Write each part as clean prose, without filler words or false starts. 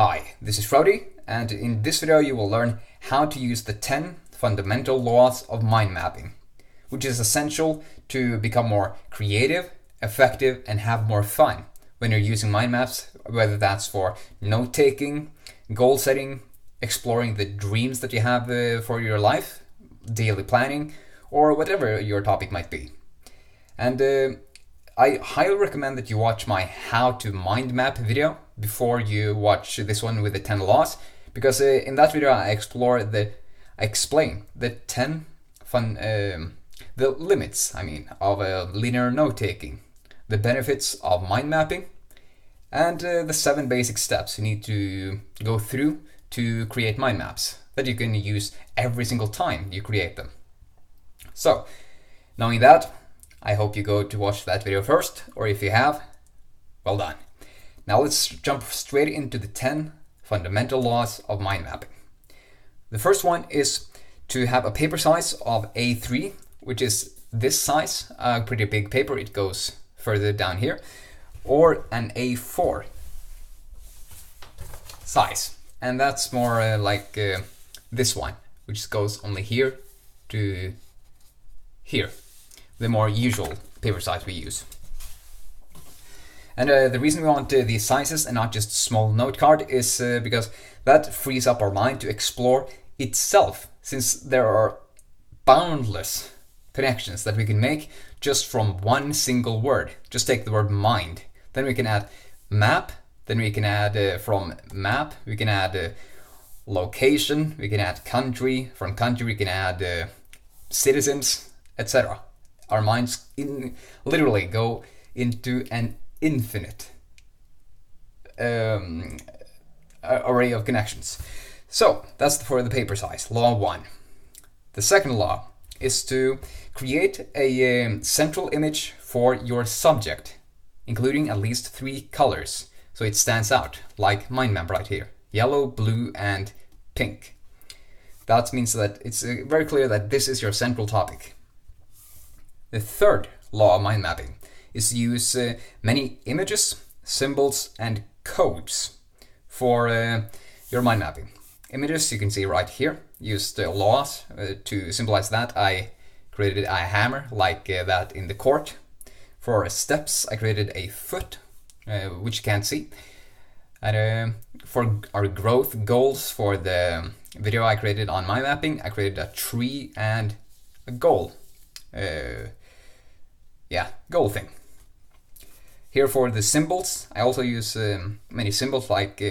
Hi, this is Frode, and in this video you will learn how to use the 10 fundamental laws of mind mapping, which is essential to become more creative, effective, and have more fun when you're using mind maps, whether that's for note-taking, goal setting, exploring the dreams that you have for your life, daily planning, or whatever your topic might be. And I highly recommend that you watch my How to Mind Map video before you watch this one with the 10 laws, because in that video I explain the 10 the limits, of linear note-taking, the benefits of mind mapping, and the 7 basic steps you need to go through to create mind maps that you can use every single time you create them. So, knowing that, I hope you go to watch that video first, or if you have, well done. Now let's jump straight into the 10 fundamental laws of mind mapping. The first one is to have a paper size of A3, which is this size, a pretty big paper, it goes further down here, or an A4 size. And that's more like this one, which goes only here to here, the more usual paper size we use. And the reason we want these sizes and not just small note card is because that frees up our mind to explore itself, since there are boundless connections that we can make just from one single word. Just take the word mind, then we can add map, then we can add from map, we can add location, we can add country, from country we can add citizens, etc. Our minds literally go into an infinite array of connections. So that's for the paper size, law 1. The second law is to create a central image for your subject, including at least 3 colors, so it stands out, like mind map right here, yellow, blue, and pink. That means that it's very clear that this is your central topic. The third law of mind mapping is to use many images, symbols, and codes for your mind mapping. Images you can see right here. Used laws to symbolize that. I created a hammer like that in the court. For steps I created a foot, which you can't see. And for our growth goals for the video I created on mind mapping, I created a tree and a goal. Goal thing. Here for the symbols, I also use many symbols like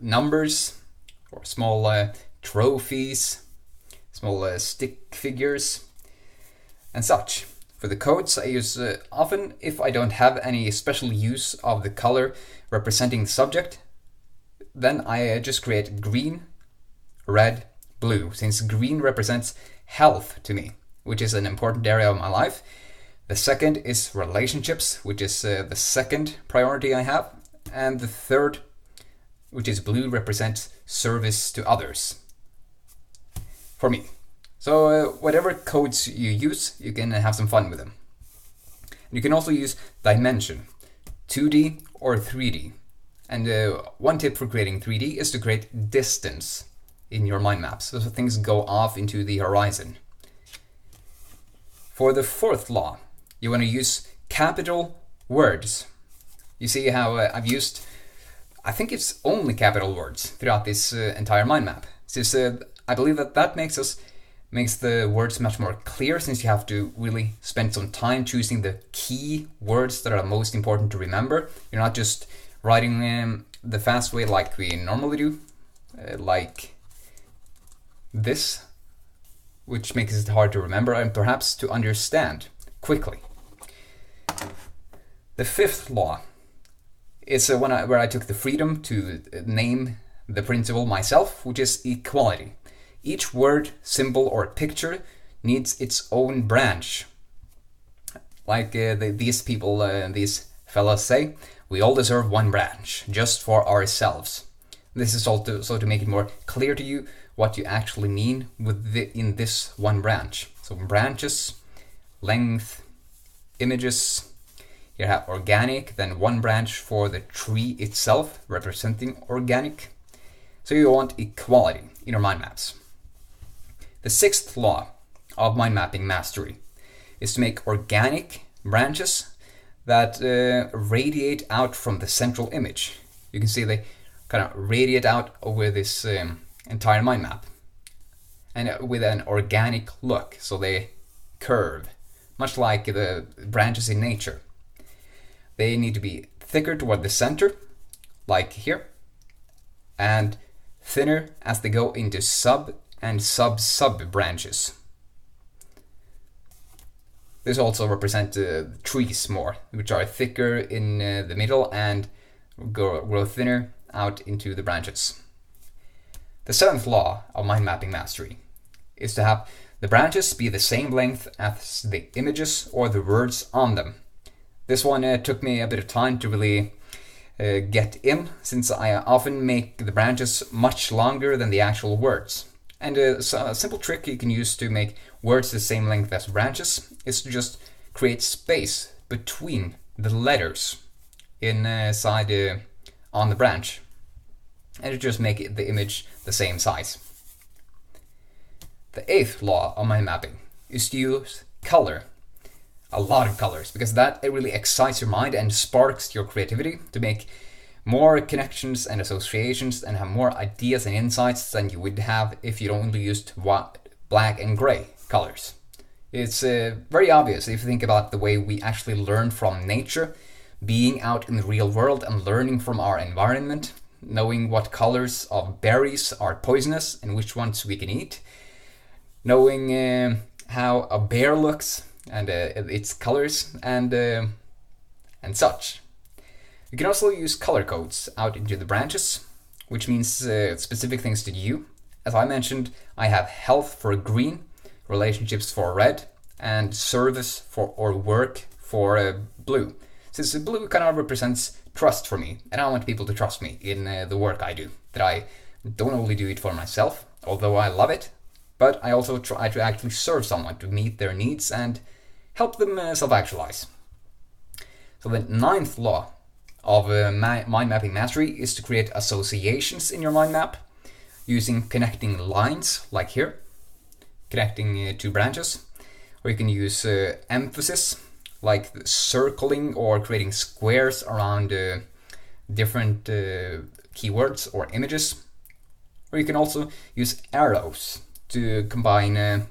numbers, or small trophies, small stick figures, and such. For the codes, I use often, if I don't have any special use of the color representing the subject, then I just create green, red, blue, since green represents health to me, which is an important area of my life. The second is relationships, which is the second priority I have. And the third, which is blue, represents service to others for me. So whatever codes you use, you can have some fun with them. You can also use dimension, 2D or 3D. And one tip for creating 3D is to create distance in your mind maps, so things go off into the horizon. For the fourth law, you want to use capital words. You see how I've used, I think it's only capital words throughout this entire mind map. Since I believe that makes the words much more clear, since you have to really spend some time choosing the key words that are most important to remember. You're not just writing the fast way like we normally do, like this, which makes it hard to remember and perhaps to understand quickly. The fifth law is where I took the freedom to name the principle myself, which is equality. Each word, symbol, or picture needs its own branch. Like these people, these fellas say, we all deserve one branch, just for ourselves. This is also to make it more clear to you what you actually mean in this one branch. So branches, length, images, You have organic, then one branch for the tree itself, representing organic. So you want equality in your mind maps. The sixth law of mind mapping mastery is to make organic branches that radiate out from the central image. You can see they kind of radiate out over this entire mind map, and with an organic look, so they curve, much like the branches in nature. They need to be thicker toward the center, like here, and thinner as they go into sub and sub-sub branches. This also represents trees more, which are thicker in the middle and grow thinner out into the branches. The seventh law of mind mapping mastery is to have the branches be the same length as the images or the words on them. This one took me a bit of time to really get in, since I often make the branches much longer than the actual words. And a simple trick you can use to make words the same length as branches is to just create space between the letters inside on the branch, and to just make the image the same size. The eighth law of mind mapping is to use color. A lot of colors, because that it really excites your mind and sparks your creativity to make more connections and associations and have more ideas and insights than you would have if you only used black and gray colors. It's very obvious if you think about the way we actually learn from nature, being out in the real world and learning from our environment, knowing what colors of berries are poisonous and which ones we can eat, knowing how a bear looks and its colors and such. You can also use color codes out into the branches, which means specific things to you. As I mentioned, I have health for green, relationships for red, and service for or work for blue. Since the blue kind of represents trust for me, and I want people to trust me in the work I do. That I don't only do it for myself, although I love it, but I also try to actually serve someone to meet their needs and help them self-actualize. So the ninth law of mind mapping mastery is to create associations in your mind map using connecting lines, like here, connecting two branches, or you can use emphasis, like circling or creating squares around different keywords or images, or you can also use arrows to combine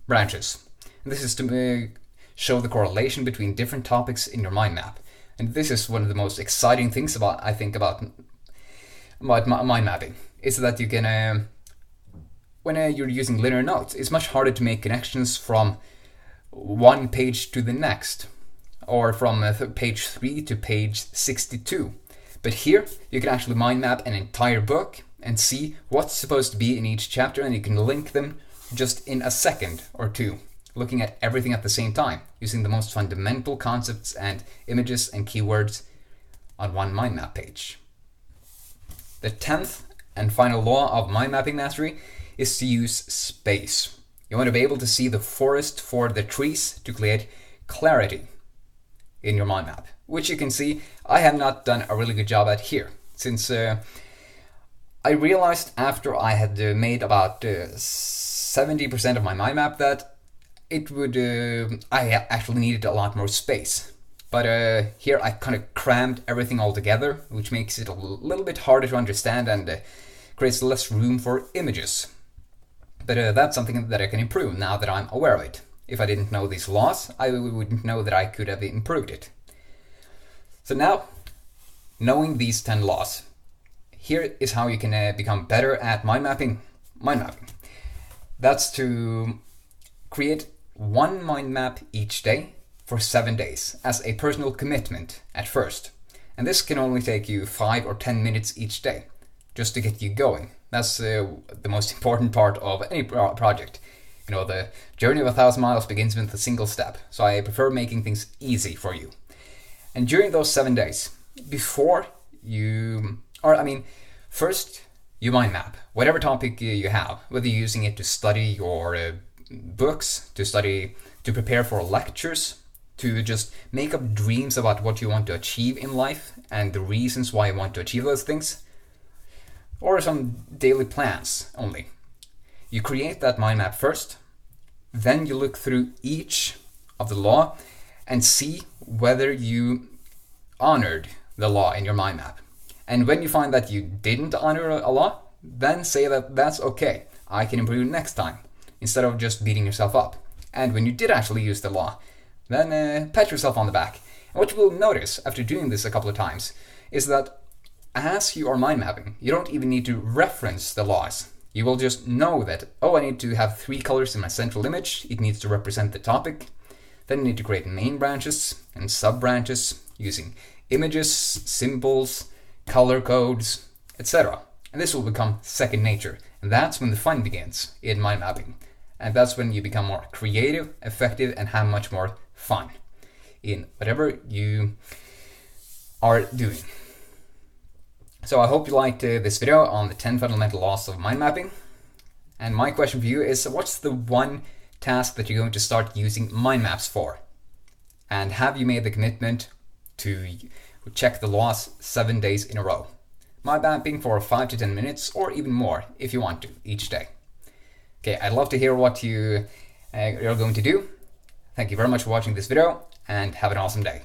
branches. And this is to show the correlation between different topics in your mind map. And this is one of the most exciting things about mind mapping, is that you can, when you're using linear notes, it's much harder to make connections from one page to the next, or from page 3 to page 62. But here, you can actually mind map an entire book and see what's supposed to be in each chapter, and you can link them just in a second or two, looking at everything at the same time, using the most fundamental concepts and images and keywords on one mind map page. The 10th and final law of mind mapping mastery is to use space. You want to be able to see the forest for the trees to create clarity in your mind map, which you can see I have not done a really good job at here, since I realized after I had made about 70% of my mind map that it would I actually needed a lot more space. But here I kind of crammed everything all together, which makes it a little bit harder to understand and creates less room for images. But that's something that I can improve now that I'm aware of it. If I didn't know these laws, I wouldn't know that I could have improved it. So now, knowing these 10 laws, here is how you can become better at mind mapping. That's to create one mind map each day for 7 days as a personal commitment at first. And this can only take you 5 or 10 minutes each day just to get you going. That's the most important part of any project. You know, the journey of 1,000 miles begins with a single step. So I prefer making things easy for you. And during those 7 days, first you mind map whatever topic you have, whether you're using it to study your books, to prepare for lectures, to just make up dreams about what you want to achieve in life and the reasons why you want to achieve those things, or some daily plans only. You create that mind map first, then you look through each of the law and see whether you honored the law in your mind map. And when you find that you didn't honor a law, then say that that's okay, I can improve next time, instead of just beating yourself up. And when you did actually use the law, then pat yourself on the back. And what you will notice after doing this a couple of times is that as you are mind mapping, you don't even need to reference the laws. You will just know that, oh, I need to have 3 colors in my central image. It needs to represent the topic. Then you need to create main branches and sub-branches using images, symbols, color codes, etc. And this will become second nature. And that's when the fun begins in mind mapping. And that's when you become more creative, effective, and have much more fun in whatever you are doing. So I hope you liked this video on the 10 fundamental laws of mind mapping. And my question for you is, what's the one task that you're going to start using mind maps for? And have you made the commitment to check the laws 7 days in a row? Mind mapping for 5 to 10 minutes or even more if you want to each day. Okay, I'd love to hear what you're going to do. Thank you very much for watching this video and have an awesome day.